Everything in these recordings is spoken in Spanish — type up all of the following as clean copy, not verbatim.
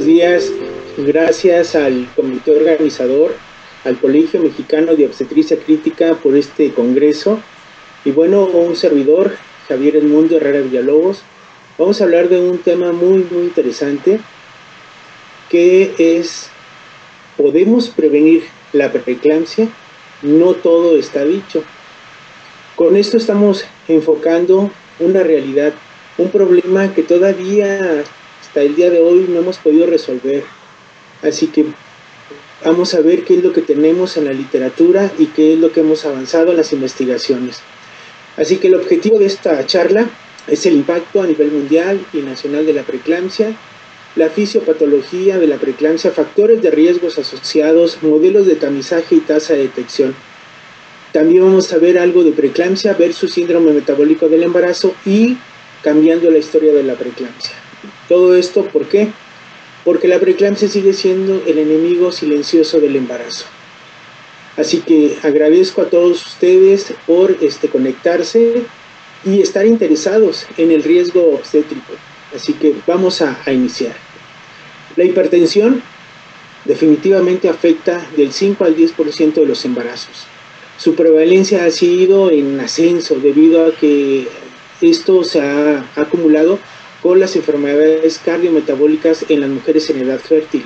buenos días. Gracias al comité organizador, al Colegio Mexicano de Obstetricia Crítica por este congreso. Y bueno, un servidor, Javier Edmundo Herrera Villalobos. Vamos a hablar de un tema muy interesante, que es: ¿podemos prevenir la preeclampsia? No todo está dicho. Con esto estamos enfocando una realidad, un problema que todavía hasta el día de hoy no hemos podido resolver. Así que vamos a ver qué es lo que tenemos en la literatura y qué es lo que hemos avanzado en las investigaciones. Así que el objetivo de esta charla es el impacto a nivel mundial y nacional de la preeclampsia, la fisiopatología de la preeclampsia, factores de riesgos asociados, modelos de tamizaje y tasa de detección. También vamos a ver algo de preeclampsia versus síndrome metabólico del embarazo y cambiando la historia de la preeclampsia. Todo esto, ¿por qué? Porque la preeclampsia sigue siendo el enemigo silencioso del embarazo. Así que agradezco a todos ustedes por conectarse y estar interesados en el riesgo obstétrico. Así que vamos a iniciar. La hipertensión definitivamente afecta del 5 al 10% de los embarazos. Su prevalencia ha sido en ascenso debido a que esto se ha acumulado con las enfermedades cardiometabólicas en las mujeres en edad fértil.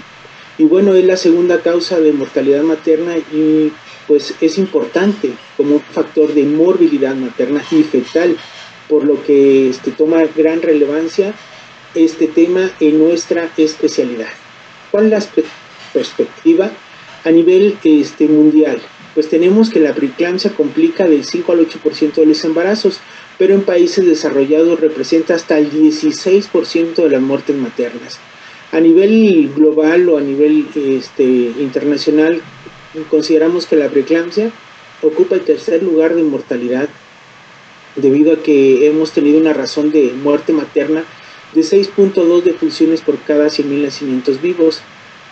Y bueno, es la segunda causa de mortalidad materna y pues es importante como un factor de morbilidad materna y fetal, por lo que toma gran relevancia este tema en nuestra especialidad. ¿Cuál es la perspectiva a nivel mundial? Pues tenemos que la preeclampsia complica del 5 al 8% de los embarazos, pero en países desarrollados representa hasta el 16% de las muertes maternas. A nivel global o a nivel internacional, consideramos que la preeclampsia ocupa el tercer lugar de mortalidad, debido a que hemos tenido una razón de muerte materna de 6.2 defunciones por cada 100.000 nacimientos vivos,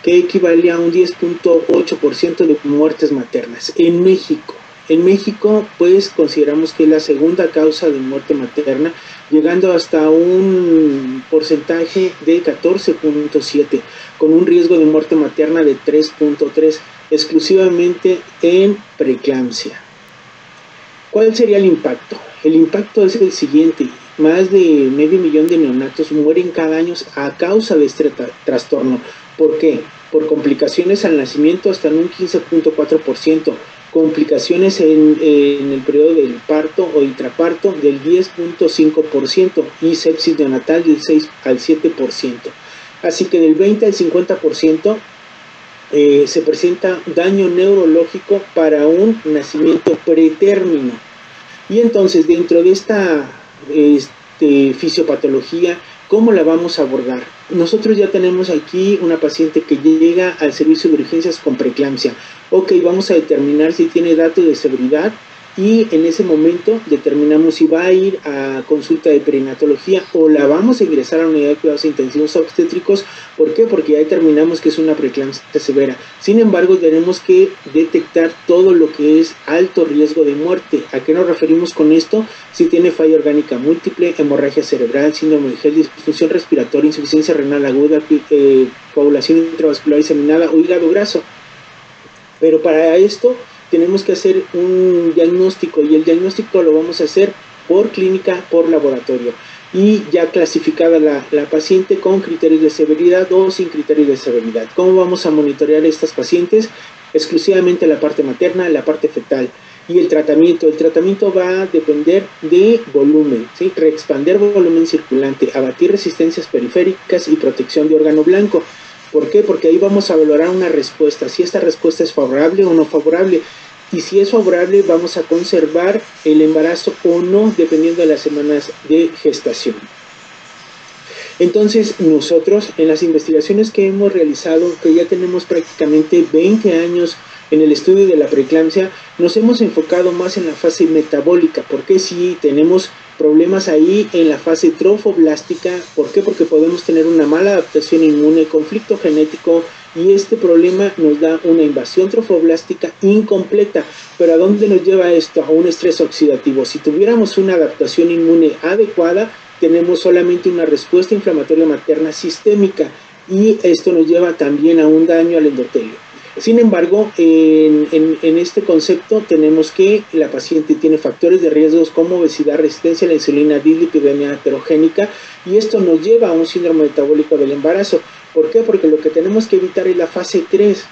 que equivale a un 10.8% de muertes maternas en México. En México, pues, consideramos que es la segunda causa de muerte materna, llegando hasta un porcentaje de 14.7, con un riesgo de muerte materna de 3.3, exclusivamente en preeclampsia. ¿Cuál sería el impacto? El impacto es el siguiente: más de 500,000 de neonatos mueren cada año a causa de este trastorno. ¿Por qué? Por complicaciones al nacimiento hasta en un 15.4%, complicaciones en el periodo del parto o intraparto del 10.5% y sepsis neonatal del 6 al 7%. Así que del 20 al 50% se presenta daño neurológico para un nacimiento pretérmino. Y entonces, dentro de esta fisiopatología, ¿cómo la vamos a abordar? Nosotros ya tenemos aquí una paciente que llega al servicio de urgencias con preeclampsia. Ok, vamos a determinar si tiene datos de severidad y en ese momento determinamos si va a ir a consulta de perinatología o la vamos a ingresar a la unidad de cuidados intensivos obstétricos. ¿Por qué? Porque ya determinamos que es una preeclampsia severa. Sin embargo, tenemos que detectar todo lo que es alto riesgo de muerte. ¿A qué nos referimos con esto? Si tiene falla orgánica múltiple, hemorragia cerebral, síndrome de Gel, disfunción respiratoria, insuficiencia renal aguda, coagulación intravascular diseminada o hígado graso. Pero para esto tenemos que hacer un diagnóstico, y el diagnóstico lo vamos a hacer por clínica, por laboratorio, y ya clasificada la paciente con criterios de severidad o sin criterios de severidad. ¿Cómo vamos a monitorear a estas pacientes? Exclusivamente la parte materna, la parte fetal. Y el tratamiento va a depender de volumen, ¿sí? Reexpander volumen circulante, abatir resistencias periféricas y protección de órgano blanco. ¿Por qué? Porque ahí vamos a valorar una respuesta, si esta respuesta es favorable o no favorable. Y si es favorable, vamos a conservar el embarazo o no, dependiendo de las semanas de gestación. Entonces, nosotros en las investigaciones que hemos realizado, que ya tenemos prácticamente 20 años en el estudio de la preeclampsia, nos hemos enfocado más en la fase metabólica, porque sí tenemos problemas ahí en la fase trofoblástica. ¿Por qué? Porque podemos tener una mala adaptación inmune, conflicto genético, y este problema nos da una invasión trofoblástica incompleta. ¿Pero a dónde nos lleva esto? A un estrés oxidativo. Si tuviéramos una adaptación inmune adecuada, tenemos solamente una respuesta inflamatoria materna sistémica, y esto nos lleva también a un daño al endotelio. Sin embargo, en este concepto tenemos que la paciente tiene factores de riesgos como obesidad, resistencia a la insulina, dislipidemia heterogénica, y esto nos lleva a un síndrome metabólico del embarazo. ¿Por qué? Porque lo que tenemos que evitar es la fase 3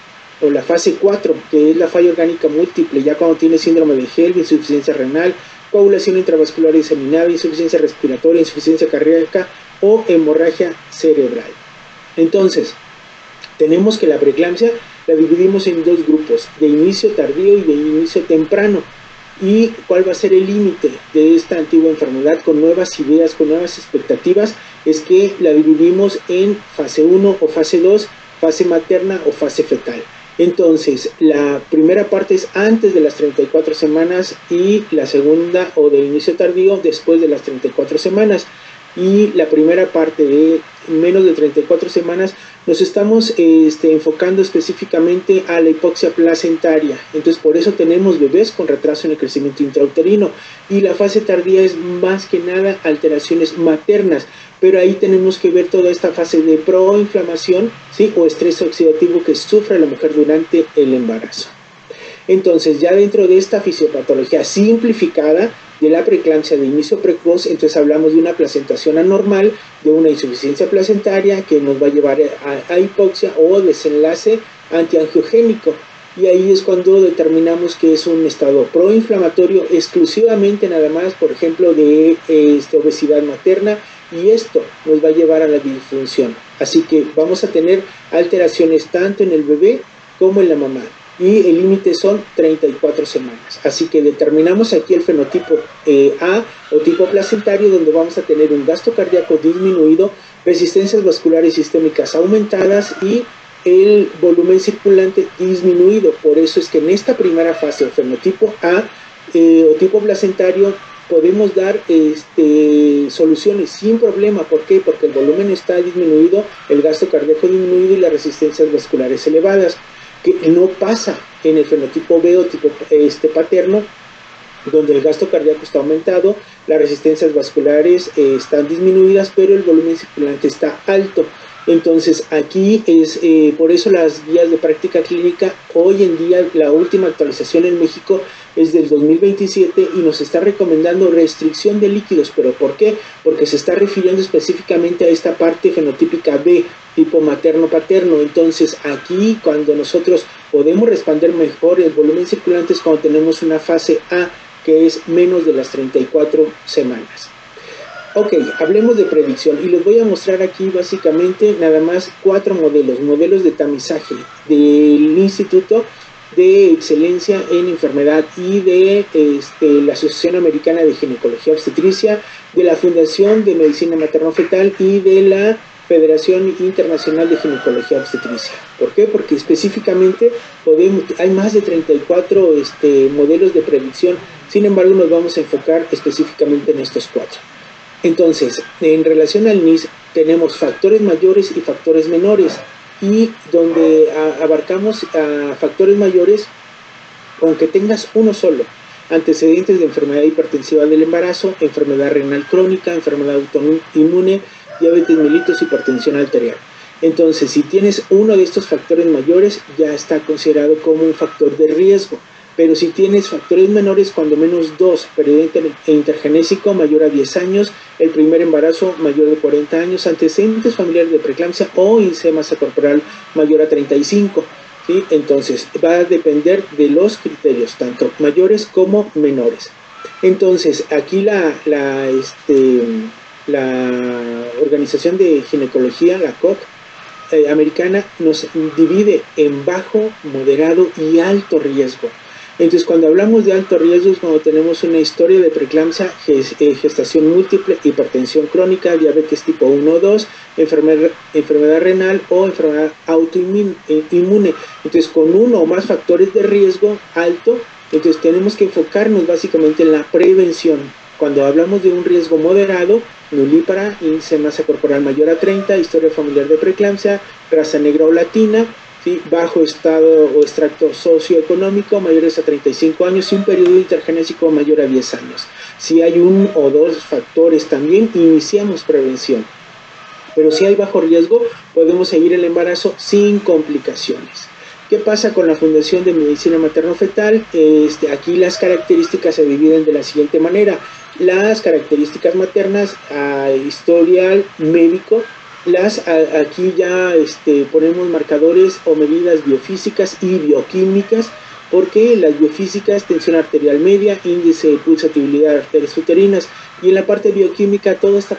o la fase 4, que es la falla orgánica múltiple, ya cuando tiene síndrome de HELLP, insuficiencia renal, coagulación intravascular diseminada, insuficiencia respiratoria, insuficiencia cardíaca o hemorragia cerebral. Entonces, tenemos que la preeclampsia la dividimos en dos grupos, de inicio tardío y de inicio temprano. ¿Y cuál va a ser el límite de esta antigua enfermedad con nuevas ideas, con nuevas expectativas? Es que la dividimos en fase 1 o fase 2, fase materna o fase fetal. Entonces, la primera parte es antes de las 34 semanas y la segunda o de inicio tardío después de las 34 semanas. Y la primera parte de menos de 34 semanas nos estamos enfocando específicamente a la hipoxia placentaria. Entonces, por eso tenemos bebés con retraso en el crecimiento intrauterino. Y la fase tardía es más que nada alteraciones maternas. Pero ahí tenemos que ver toda esta fase de proinflamación, ¿sí?, o estrés oxidativo que sufre la mujer durante el embarazo. Entonces, ya dentro de esta fisiopatología simplificada de la preeclampsia de inicio precoz, entonces hablamos de una placentación anormal, de una insuficiencia placentaria que nos va a llevar a hipoxia o desenlace antiangiogénico. Y ahí es cuando determinamos que es un estado proinflamatorio exclusivamente nada más, por ejemplo, de obesidad materna, y esto nos va a llevar a la disfunción. Así que vamos a tener alteraciones tanto en el bebé como en la mamá. Y el límite son 34 semanas. Así que determinamos aquí el fenotipo A o tipo placentario, donde vamos a tener un gasto cardíaco disminuido, resistencias vasculares sistémicas aumentadas y el volumen circulante disminuido. Por eso es que en esta primera fase, o fenotipo A o tipo placentario, podemos dar soluciones sin problema. ¿Por qué? Porque el volumen está disminuido, el gasto cardíaco disminuido y las resistencias vasculares elevadas, que no pasa en el fenotipo B o tipo paterno, donde el gasto cardíaco está aumentado, las resistencias vasculares están disminuidas, pero el volumen circulante está alto. Entonces aquí es por eso las guías de práctica clínica, hoy en día la última actualización en México es del 2027 y nos está recomendando restricción de líquidos. ¿Pero por qué? Porque se está refiriendo específicamente a esta parte fenotípica B, tipo materno-paterno. Entonces aquí cuando nosotros podemos responder mejor el volumen circulante es cuando tenemos una fase A, que es menos de las 34 semanas. Ok, hablemos de predicción y les voy a mostrar aquí básicamente nada más 4 modelos de tamizaje del Instituto de Excelencia en Enfermedad y de la Asociación Americana de Ginecología Obstetricia, de la Fundación de Medicina Materno-Fetal y de la Federación Internacional de Ginecología Obstetricia. ¿Por qué? Porque específicamente hay más de 34 modelos de predicción, sin embargo nos vamos a enfocar específicamente en estos 4. Entonces, en relación al NIS, tenemos factores mayores y factores menores, y donde abarcamos a factores mayores, aunque tengas uno solo: antecedentes de enfermedad hipertensiva del embarazo, enfermedad renal crónica, enfermedad autoinmune, diabetes mellitus, hipertensión arterial. Entonces, si tienes uno de estos factores mayores, ya está considerado como un factor de riesgo. Pero si tienes factores menores, cuando menos 2, periodo intergenésico mayor a 10 años, el primer embarazo mayor de 40 años, antecedentes familiares de preeclampsia o índice de masa corporal mayor a 35, ¿sí? Entonces va a depender de los criterios, tanto mayores como menores. Entonces aquí la Organización de Ginecología, la COG, americana, nos divide en bajo, moderado y alto riesgo. Entonces, cuando hablamos de alto riesgo es cuando tenemos una historia de preeclampsia, gestación múltiple, hipertensión crónica, diabetes tipo 1 o 2, enfermedad renal o enfermedad autoinmune. Entonces, con uno o más factores de riesgo alto, entonces tenemos que enfocarnos básicamente en la prevención. Cuando hablamos de un riesgo moderado, nulípara, índice de masa corporal mayor a 30, historia familiar de preeclampsia, raza negra o latina, ¿sí?, bajo estado o extracto socioeconómico, mayores a 35 años y un periodo intergenésico mayor a 10 años. Si hay 1 o 2 factores también, iniciamos prevención. Pero si hay bajo riesgo, podemos seguir el embarazo sin complicaciones. ¿Qué pasa con la Fundación de Medicina Materno-Fetal? Aquí las características se dividen de la siguiente manera. Las características maternas, historial médico, aquí ya ponemos marcadores o medidas biofísicas y bioquímicas, porque las biofísicas, tensión arterial media, índice de pulsatividad de arterias uterinas, y en la parte bioquímica, todo está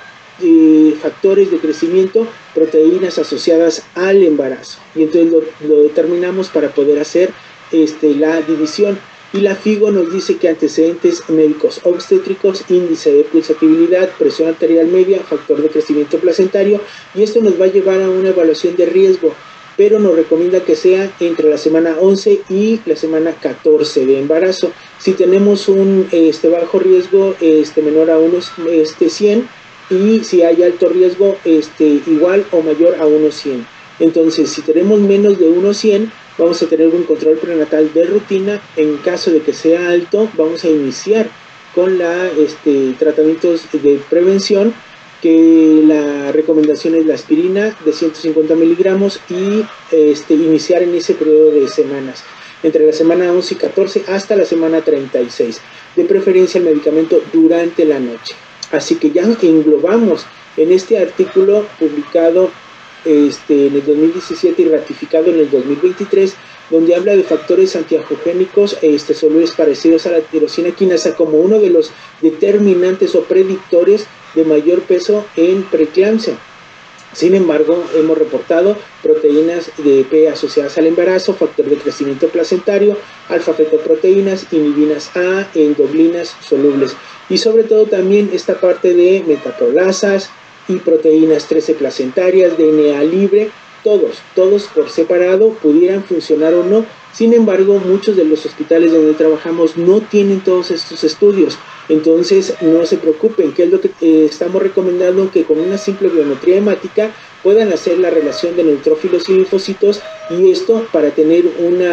factores de crecimiento, proteínas asociadas al embarazo, y entonces lo determinamos para poder hacer la división. Y la FIGO nos dice que antecedentes médicos obstétricos, índice de pulsatividad, presión arterial media, factor de crecimiento placentario, y esto nos va a llevar a una evaluación de riesgo, pero nos recomienda que sea entre la semana 11 y la semana 14 de embarazo. Si tenemos un bajo riesgo menor a unos 100, y si hay alto riesgo igual o mayor a unos 100. Entonces, si tenemos menos de unos 100, vamos a tener un control prenatal de rutina. En caso de que sea alto, vamos a iniciar con tratamientos de prevención, que la recomendación es la aspirina de 150 miligramos y iniciar en ese periodo de semanas, entre la semana 11 y 14 hasta la semana 36, de preferencia el medicamento durante la noche. Así que ya englobamos en este artículo publicado en el 2017 y ratificado en el 2023, donde habla de factores antiangiogénicos solubles parecidos a la tirosina quinasa como uno de los determinantes o predictores de mayor peso en preeclampsia. Sin embargo, hemos reportado proteínas de P asociadas al embarazo, factor de crecimiento placentario, alfa-fetoproteínas, inhibinas A, endoglinas solubles, y sobre todo también esta parte de metaprolasas y proteínas 13 placentarias, DNA libre, todos por separado pudieran funcionar o no. Sin embargo, muchos de los hospitales donde trabajamos no tienen todos estos estudios. Entonces, no se preocupen, que es lo que estamos recomendando, que con una simple biometría hemática puedan hacer la relación de neutrófilos y linfocitos, y esto para tener un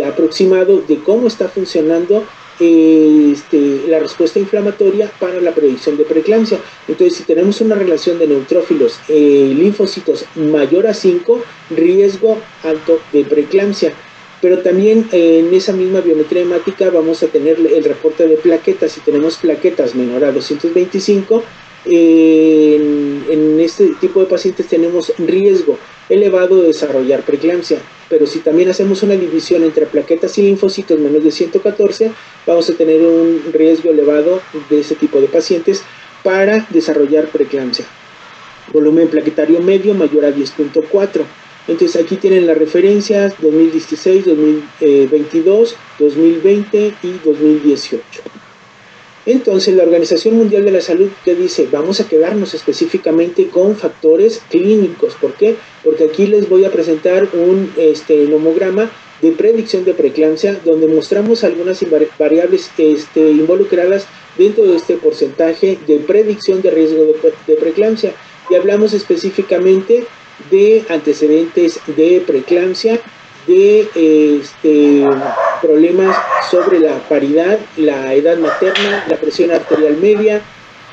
aproximado de cómo está funcionando la respuesta inflamatoria para la predicción de preeclampsia. Entonces, si tenemos una relación de neutrófilos, linfocitos mayor a 5, riesgo alto de preeclampsia. Pero también en esa misma biometría hemática vamos a tener el reporte de plaquetas. Si tenemos plaquetas menor a 225, en este tipo de pacientes tenemos riesgo elevado de desarrollar preeclampsia. Pero si también hacemos una división entre plaquetas y linfocitos menos de 114, vamos a tener un riesgo elevado de ese tipo de pacientes para desarrollar preeclampsia. Volumen plaquetario medio mayor a 10.4. Entonces aquí tienen las referencias 2016, 2022, 2020 y 2018. Entonces la Organización Mundial de la Salud, ¿qué dice? Vamos a quedarnos específicamente con factores clínicos. ¿Por qué? Porque aquí les voy a presentar un nomograma de predicción de preeclampsia, donde mostramos algunas variables involucradas dentro de este porcentaje de predicción de riesgo de preeclampsia. Y hablamos específicamente de antecedentes de preeclampsia, de problemas sobre la paridad, la edad materna, la presión arterial media,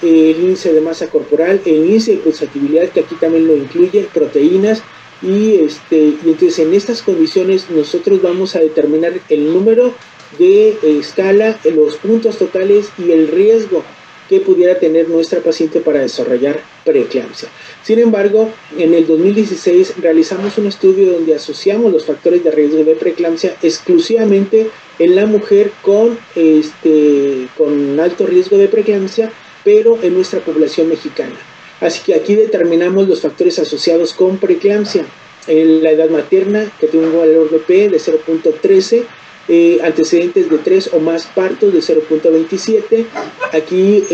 el índice de masa corporal, el índice de pulsatividad, que aquí también lo incluye, proteínas, y entonces en estas condiciones nosotros vamos a determinar el número de escala, los puntos totales y el riesgo que pudiera tener nuestra paciente para desarrollar preeclampsia. Sin embargo, en el 2016 realizamos un estudio donde asociamos los factores de riesgo de preeclampsia exclusivamente en la mujer con alto riesgo de preeclampsia, pero en nuestra población mexicana. Así que aquí determinamos los factores asociados con preeclampsia. La edad materna, que tiene un valor de P de 0.13, antecedentes de 3 o más partos de 0.27. Aquí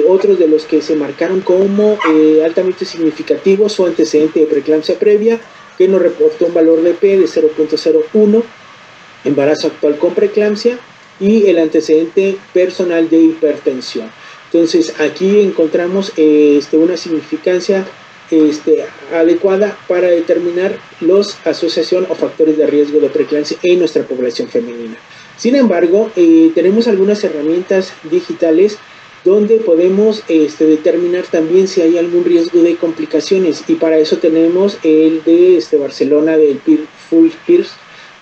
otros de los que se marcaron como altamente significativos, su antecedente de preeclampsia previa, que nos reportó un valor de P de 0.01, embarazo actual con preeclampsia, y el antecedente personal de hipertensión. Entonces aquí encontramos una significancia adecuada para determinar los asociación o factores de riesgo de preeclampsia en nuestra población femenina. Sin embargo, tenemos algunas herramientas digitales donde podemos determinar también si hay algún riesgo de complicaciones, y para eso tenemos el de Barcelona del Full-Hirsch,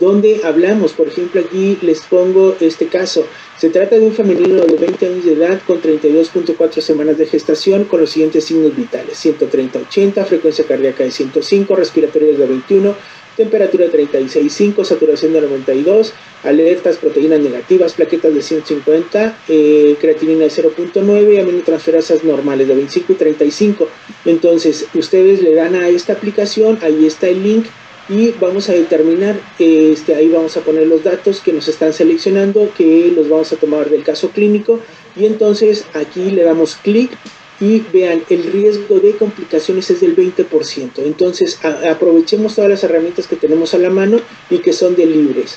donde hablamos, por ejemplo, aquí les pongo este caso. Se trata de un femenino de 20 años de edad con 32.4 semanas de gestación con los siguientes signos vitales: 130-80, frecuencia cardíaca de 105, respiratorias de 21, temperatura de 36.5, saturación de 92, alertas, proteínas negativas, plaquetas de 150, creatinina de 0.9 y aminotransferasas normales de 25 y 35. Entonces, ustedes le dan a esta aplicación, ahí está el link, y vamos a determinar, ahí vamos a poner los datos que nos están seleccionando, que los vamos a tomar del caso clínico, y entonces aquí le damos clic y vean, el riesgo de complicaciones es del 20%. Entonces aprovechemos todas las herramientas que tenemos a la mano y que son de libres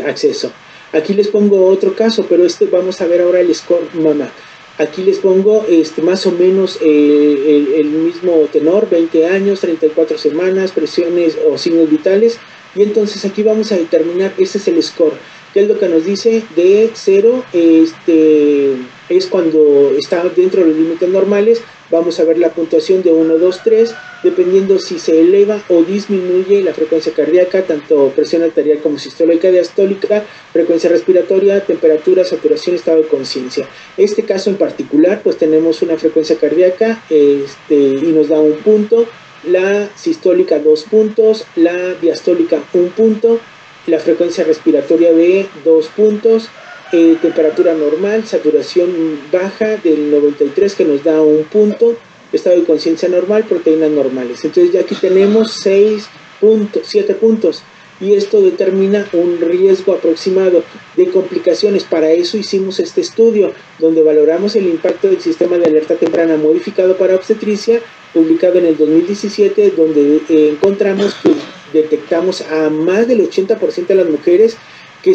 acceso. Aquí les pongo otro caso, pero vamos a ver ahora el score mamá. Aquí les pongo más o menos el mismo tenor: 20 años, 34 semanas, presiones o signos vitales, y entonces aquí vamos a determinar, este es el score. ¿Qué es lo que nos dice? De 0 es cuando está dentro de los límites normales. Vamos a ver la puntuación de 1, 2, 3, dependiendo si se eleva o disminuye la frecuencia cardíaca, tanto presión arterial como sistólica, diastólica, frecuencia respiratoria, temperatura, saturación, estado de conciencia. Este caso en particular, pues tenemos una frecuencia cardíaca y nos da 1 punto, la sistólica 2 puntos, la diastólica 1 punto, la frecuencia respiratoria de 2 puntos, temperatura normal, saturación baja del 93 que nos da 1 punto, estado de conciencia normal, proteínas normales. Entonces ya aquí tenemos 7 puntos, y esto determina un riesgo aproximado de complicaciones. Para eso hicimos este estudio, donde valoramos el impacto del sistema de alerta temprana modificado para obstetricia, publicado en el 2017, donde encontramos que detectamos a más del 80% de las mujeres que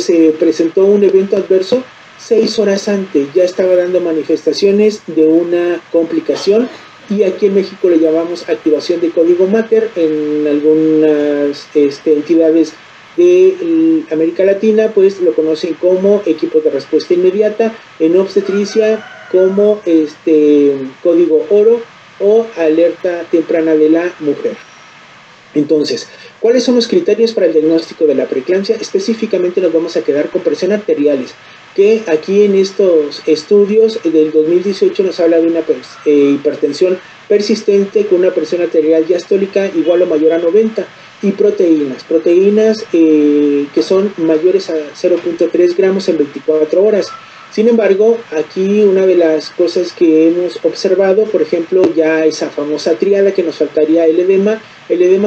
se presentó un evento adverso 6 horas antes, ya estaba dando manifestaciones de una complicación, y aquí en México le llamamos activación de código Mater. En algunas entidades de América Latina pues lo conocen como equipos de respuesta inmediata, en obstetricia como código oro o alerta temprana de la mujer. Entonces, ¿cuáles son los criterios para el diagnóstico de la preeclampsia? Específicamente nos vamos a quedar con presión arteriales, que aquí en estos estudios del 2018 nos habla de una hipertensión persistente con una presión arterial diastólica igual o mayor a 90, y proteínas que son mayores a 0.3 gramos en 24 horas. Sin embargo, aquí una de las cosas que hemos observado, por ejemplo, ya esa famosa triada que nos faltaría el edema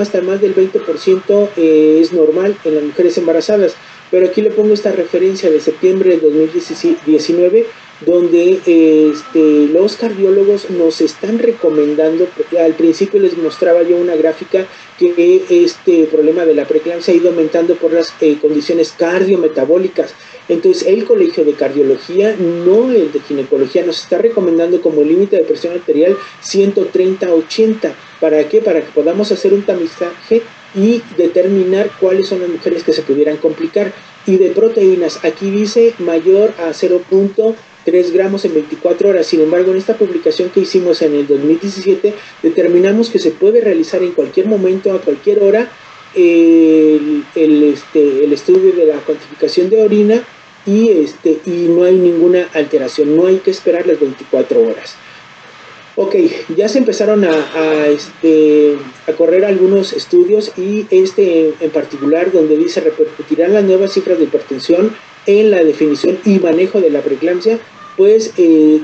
hasta más del 20% es normal en las mujeres embarazadas, pero aquí le pongo esta referencia de septiembre de 2019, donde los cardiólogos nos están recomendando. Al principio les mostraba yo una gráfica que este problema de la preeclampsia ha ido aumentando por las condiciones cardiometabólicas. Entonces el Colegio de Cardiología, no el de Ginecología, nos está recomendando como límite de presión arterial 130-80. ¿Para qué? Para que podamos hacer un tamizaje y determinar cuáles son las mujeres que se pudieran complicar. Y de proteínas, aquí dice mayor a 0.3 gramos en 24 horas. Sin embargo, en esta publicación que hicimos en el 2017, determinamos que se puede realizar en cualquier momento, a cualquier hora, el estudio de la cuantificación de orina, y no hay ninguna alteración, no hay que esperar las 24 horas. Ok, ya se empezaron a correr algunos estudios, y en particular, donde dice repercutirán las nuevas cifras de hipertensión en la definición y manejo de la preeclampsia. Pues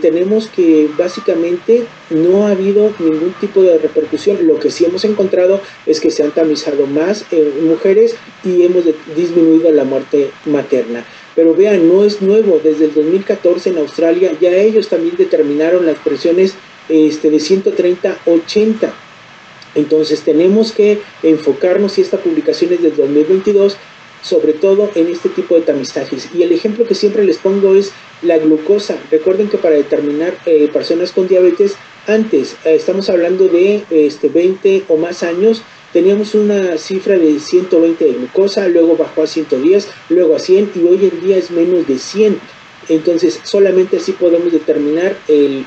tenemos que básicamente no ha habido ningún tipo de repercusión. Lo que sí hemos encontrado es que se han tamizado más mujeres y hemos disminuido la muerte materna. Pero vean, no es nuevo. Desde el 2014 en Australia ya ellos también determinaron las presiones de 130-80. Entonces tenemos que enfocarnos, y esta publicación es del 2022, sobre todo en este tipo de tamizajes. Y el ejemplo que siempre les pongo es la glucosa. Recuerden que para determinar personas con diabetes, antes, estamos hablando de 20 o más años, teníamos una cifra de 120 de glucosa, luego bajó a 110, luego a 100, y hoy en día es menos de 100. Entonces, solamente así podemos determinar el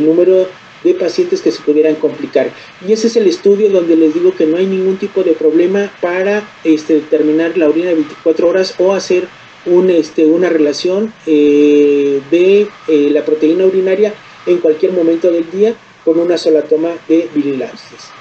número de pacientes que se pudieran complicar. Y ese es el estudio donde les digo que no hay ningún tipo de problema para determinar la orina de 24 horas o hacer una relación de la proteína urinaria en cualquier momento del día con una sola toma de bililaxis.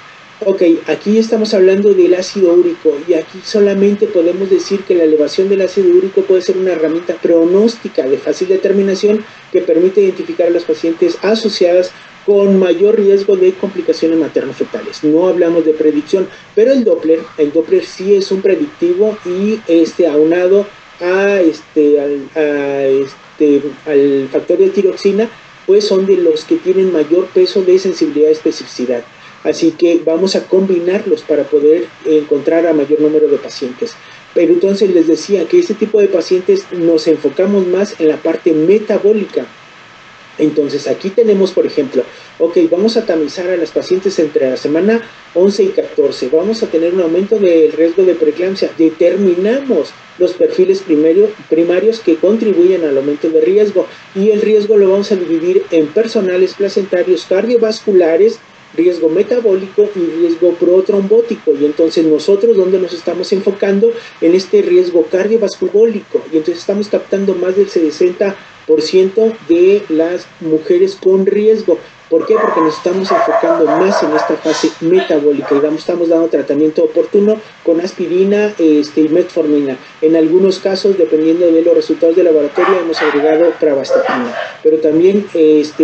Ok, aquí estamos hablando del ácido úrico y aquí solamente podemos decir que la elevación del ácido úrico puede ser una herramienta pronóstica de fácil determinación que permite identificar a los pacientes asociadas con mayor riesgo de complicaciones materno-fetales. No hablamos de predicción, pero el Doppler sí es un predictivo y aunado al factor de tiroxina, pues son de los que tienen mayor peso de sensibilidad y especificidad. Así que vamos a combinarlos para poder encontrar a mayor número de pacientes. Pero entonces les decía que este tipo de pacientes nos enfocamos más en la parte metabólica. Entonces aquí tenemos, por ejemplo, ok, vamos a tamizar a las pacientes entre la semana 11 y 14. Vamos a tener un aumento del riesgo de preeclampsia. Determinamos los perfiles primarios que contribuyen al aumento de riesgo. Y el riesgo lo vamos a dividir en personales placentarios cardiovasculares, riesgo metabólico y riesgo protrombótico. Y entonces nosotros, ¿dónde nos estamos enfocando? En este riesgo cardiovascular. Y entonces estamos captando más del 60% de las mujeres con riesgo. ¿Por qué? Porque nos estamos enfocando más en esta fase metabólica y estamos dando tratamiento oportuno con aspirina y metformina. En algunos casos, dependiendo de los resultados de laboratorio, hemos agregado pravastatina. Pero también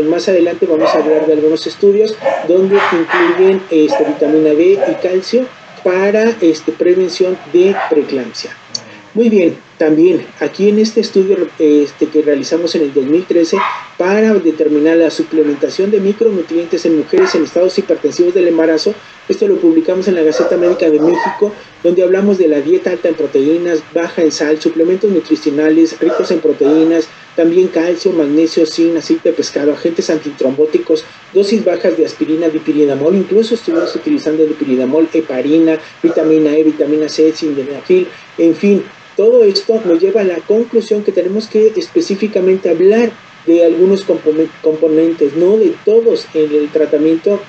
más adelante vamos a hablar de algunos estudios donde incluyen vitamina D y calcio para prevención de preeclampsia. Muy bien, también aquí en este estudio que realizamos en el 2013 para determinar la suplementación de micronutrientes en mujeres en estados hipertensivos del embarazo, esto lo publicamos en la Gaceta Médica de México, donde hablamos de la dieta alta en proteínas, baja en sal, suplementos nutricionales ricos en proteínas, también calcio, magnesio, zinc, aceite de pescado, agentes antitrombóticos, dosis bajas de aspirina, dipiridamol, incluso estuvimos utilizando dipiridamol, heparina, vitamina E, vitamina C, sildenafil, en fin. Todo esto nos lleva a la conclusión que tenemos que específicamente hablar de algunos componentes, no de todos en el tratamiento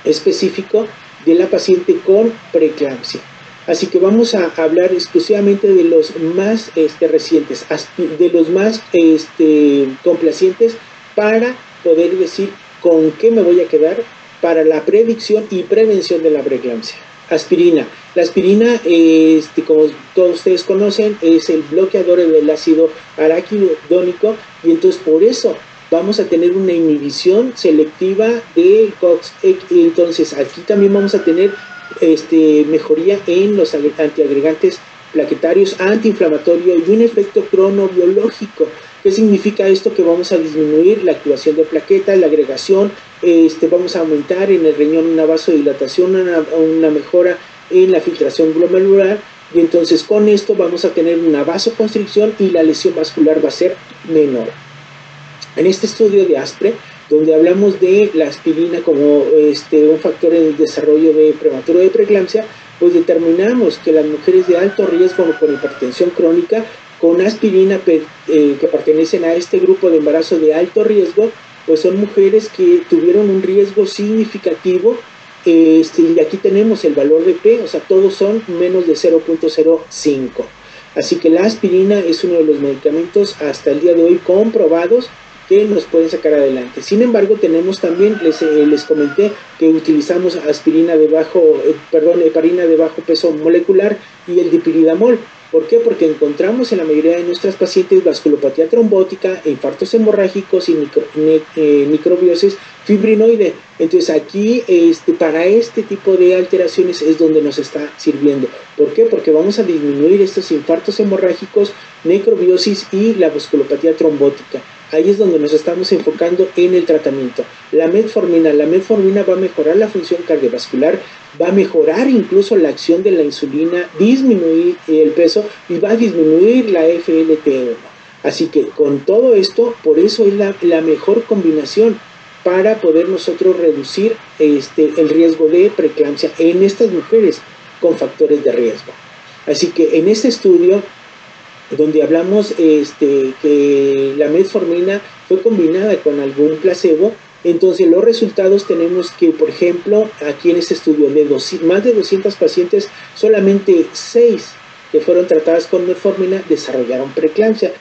específico de la paciente con preeclampsia. Así que vamos a hablar exclusivamente de los más recientes, de los más complacientes para poder decir con qué me voy a quedar para la predicción y prevención de la preeclampsia. Aspirina. La aspirina, como todos ustedes conocen, es el bloqueador del ácido araquidónico y entonces por eso vamos a tener una inhibición selectiva del COX. Entonces aquí también vamos a tener mejoría en los antiagregantes plaquetarios, antiinflamatorio y un efecto cronobiológico. ¿Qué significa esto? Que vamos a disminuir la activación de plaquetas, la agregación, vamos a aumentar en el riñón una vasodilatación, una mejora en la filtración glomerular y entonces con esto vamos a tener una vasoconstricción y la lesión vascular va a ser menor. En este estudio de ASPRE, donde hablamos de la aspirina como un factor en el desarrollo de prematuro de preeclampsia, pues determinamos que las mujeres de alto riesgo con hipertensión crónica con aspirina que pertenecen a este grupo de embarazo de alto riesgo, pues son mujeres que tuvieron un riesgo significativo y aquí tenemos el valor de P, o sea, todos son menos de 0.05. Así que la aspirina es uno de los medicamentos hasta el día de hoy comprobados que nos pueden sacar adelante. Sin embargo, tenemos también, les comenté que utilizamos heparina de bajo peso molecular y el dipiridamol. ¿Por qué? Porque encontramos en la mayoría de nuestras pacientes vasculopatía trombótica, infartos hemorrágicos y microbiosis fibrinoide. Entonces aquí para este tipo de alteraciones es donde nos está sirviendo. ¿Por qué? Porque vamos a disminuir estos infartos hemorrágicos, necrobiosis y la vasculopatía trombótica. Ahí es donde nos estamos enfocando en el tratamiento. La metformina va a mejorar la función cardiovascular, va a mejorar incluso la acción de la insulina, disminuir el peso y va a disminuir la FLT1. Así que con todo esto, por eso es la mejor combinación para poder nosotros reducir el riesgo de preeclampsia en estas mujeres con factores de riesgo. Así que en este estudio donde hablamos que la metformina fue combinada con algún placebo. Entonces los resultados tenemos que, por ejemplo, aquí en este estudio de más de 200 pacientes, solamente 6 que fueron tratadas con metformina desarrollaron preeclampsia,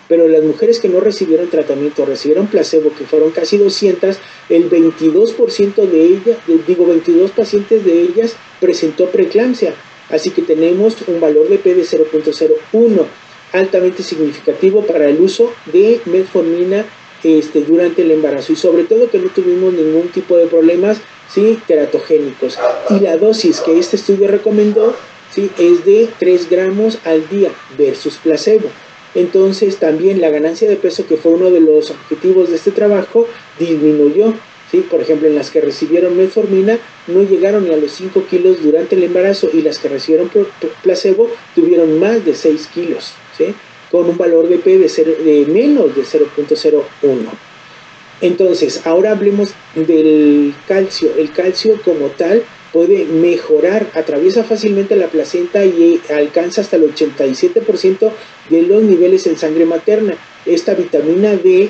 pero las mujeres que no recibieron tratamiento, recibieron placebo, que fueron casi 200, el 22% de ellas, 22 pacientes de ellas presentó preeclampsia, así que tenemos un valor de P de 0.01, altamente significativo para el uso de metformina durante el embarazo, y sobre todo que no tuvimos ningún tipo de problemas, ¿sí?, teratogénicos. Y la dosis que este estudio recomendó, ¿sí?, es de 3 gramos al día versus placebo. Entonces también la ganancia de peso, que fue uno de los objetivos de este trabajo, disminuyó, ¿sí? Por ejemplo, en las que recibieron metformina no llegaron ni a los 5 kilos durante el embarazo, y las que recibieron placebo tuvieron más de 6 kilos, ¿sí?, con un valor de P de menos de 0.01. Entonces, ahora hablemos del calcio. El calcio como tal puede mejorar, atraviesa fácilmente la placenta y alcanza hasta el 87% de los niveles en sangre materna. Esta vitamina D,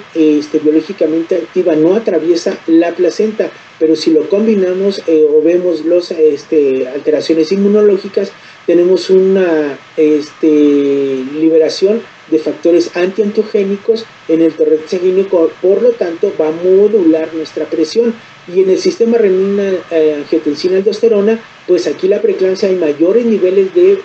biológicamente activa, no atraviesa la placenta, pero si lo combinamos o vemos las alteraciones inmunológicas, tenemos una liberación de factores antiangiogénicos en el torrente sanguíneo, por lo tanto va a modular nuestra presión. Y en el sistema renina, angiotensina, aldosterona, pues aquí la preeclampsia hay mayores niveles de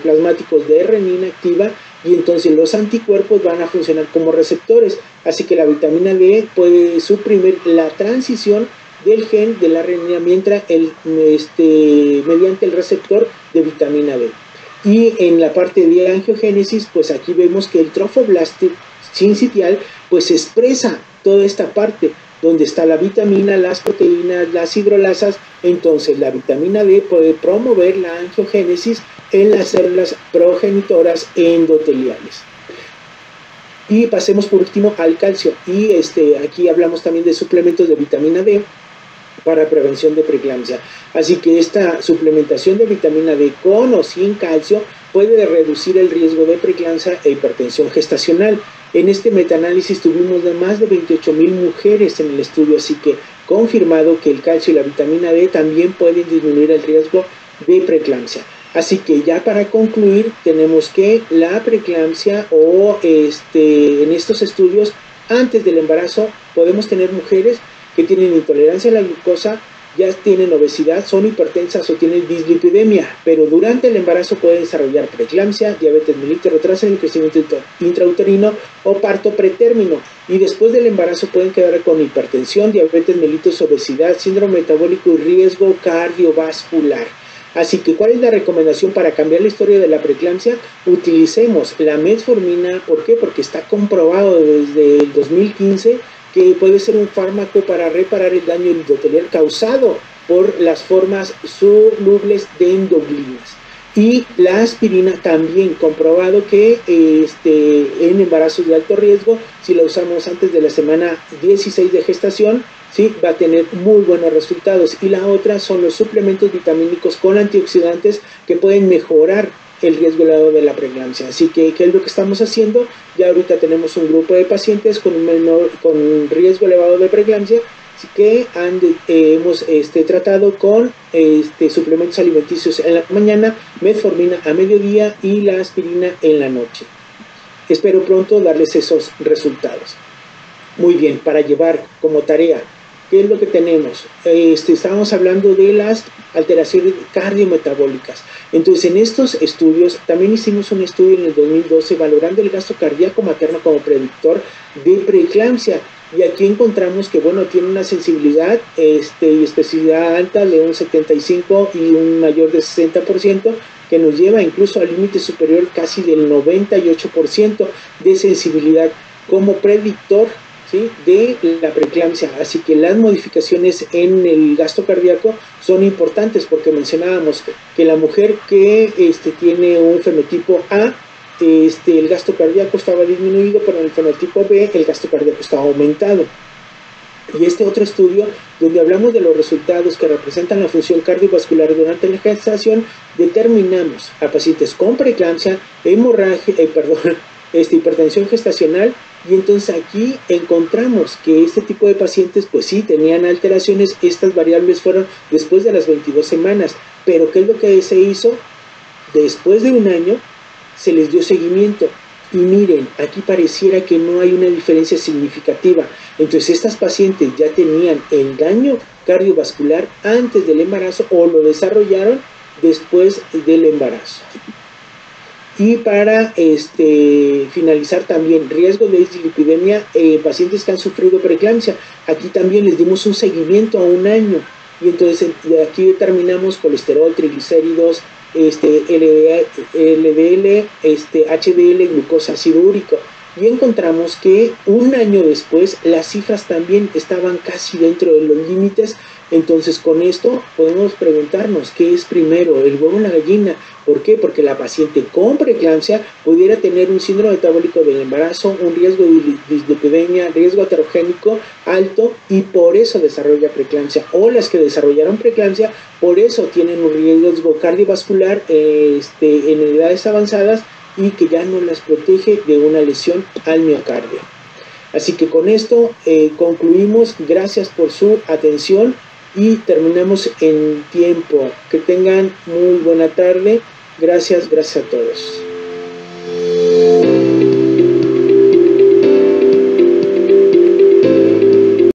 plasmáticos de renina activa, y entonces los anticuerpos van a funcionar como receptores, así que la vitamina D puede suprimir la transición del gen de la renina mediante el receptor de vitamina D. Y en la parte de angiogénesis, pues aquí vemos que el trofoblast sincitial pues expresa toda esta parte donde está la vitamina, las proteínas, las hidrolasas. Entonces la vitamina D puede promover la angiogénesis en las células progenitoras endoteliales. Y pasemos por último al calcio, y aquí hablamos también de suplementos de vitamina D para prevención de preeclampsia. Así que esta suplementación de vitamina D con o sin calcio puede reducir el riesgo de preeclampsia e hipertensión gestacional. En este metaanálisis tuvimos de más de 28,000 mujeres en el estudio, así que confirmado que el calcio y la vitamina D también pueden disminuir el riesgo de preeclampsia. Así que ya para concluir, tenemos que la preeclampsia en estos estudios antes del embarazo podemos tener mujeres que tienen intolerancia a la glucosa, ya tienen obesidad, son hipertensas o tienen dislipidemia, pero durante el embarazo pueden desarrollar preeclampsia, diabetes mellitus, retraso en el crecimiento intrauterino o parto pretérmino, y después del embarazo pueden quedar con hipertensión, diabetes mellitus, obesidad, síndrome metabólico y riesgo cardiovascular. Así que, ¿cuál es la recomendación para cambiar la historia de la preeclampsia? Utilicemos la metformina. ¿Por qué? Porque está comprobado desde el 2015 que puede ser un fármaco para reparar el daño endotelial causado por las formas solubles de endoglinas. Y la aspirina también comprobado que en embarazos de alto riesgo, si la usamos antes de la semana 16 de gestación, ¿sí?, va a tener muy buenos resultados. Y la otra son los suplementos vitamínicos con antioxidantes que pueden mejorar el riesgo elevado de la preeclampsia. Así que, ¿qué es lo que estamos haciendo? Ya ahorita tenemos un grupo de pacientes con un riesgo elevado de preeclampsia, así que hemos tratado con suplementos alimenticios en la mañana, metformina a mediodía y la aspirina en la noche. Espero pronto darles esos resultados. Muy bien, para llevar como tarea, ¿qué es lo que tenemos? Estábamos hablando de las alteraciones cardiometabólicas. Entonces, en estos estudios, también hicimos un estudio en el 2012 valorando el gasto cardíaco materno como predictor de preeclampsia. Y aquí encontramos que, bueno, tiene una sensibilidad y especificidad alta de un 75 y un mayor de 60%, que nos lleva incluso al límite superior casi del 98% de sensibilidad como predictor, ¿sí?, de la preeclampsia. Así que las modificaciones en el gasto cardíaco son importantes, porque mencionábamos que la mujer que tiene un fenotipo A, el gasto cardíaco estaba disminuido, pero en el fenotipo B el gasto cardíaco estaba aumentado. Y este otro estudio, donde hablamos de los resultados que representan la función cardiovascular durante la gestación, determinamos a pacientes con preeclampsia, hemorragia, hipertensión gestacional, y entonces aquí encontramos que este tipo de pacientes, pues sí, tenían alteraciones. Estas variables fueron después de las 22 semanas, pero ¿qué es lo que se hizo? Después de un año se les dio seguimiento. Y miren, aquí pareciera que no hay una diferencia significativa. Entonces estas pacientes ya tenían el daño cardiovascular antes del embarazo o lo desarrollaron después del embarazo. Y para finalizar también, riesgo de dislipidemia, pacientes que han sufrido preeclampsia. Aquí también les dimos un seguimiento a un año. Y entonces de aquí determinamos colesterol, triglicéridos, LDL, HDL, glucosa, ácido úrico. Y encontramos que un año después las cifras también estaban casi dentro de los límites. Entonces con esto podemos preguntarnos qué es primero, el huevo o la gallina. ¿Por qué? Porque la paciente con preeclampsia pudiera tener un síndrome metabólico del embarazo, un riesgo de dislipidemia, riesgo aterogénico alto, y por eso desarrolla preeclampsia. O las que desarrollaron preeclampsia, por eso tienen un riesgo cardiovascular en edades avanzadas y que ya no las protege de una lesión al miocardio. Así que con esto concluimos. Gracias por su atención y terminamos en tiempo. Que tengan muy buena tarde. Gracias a todos.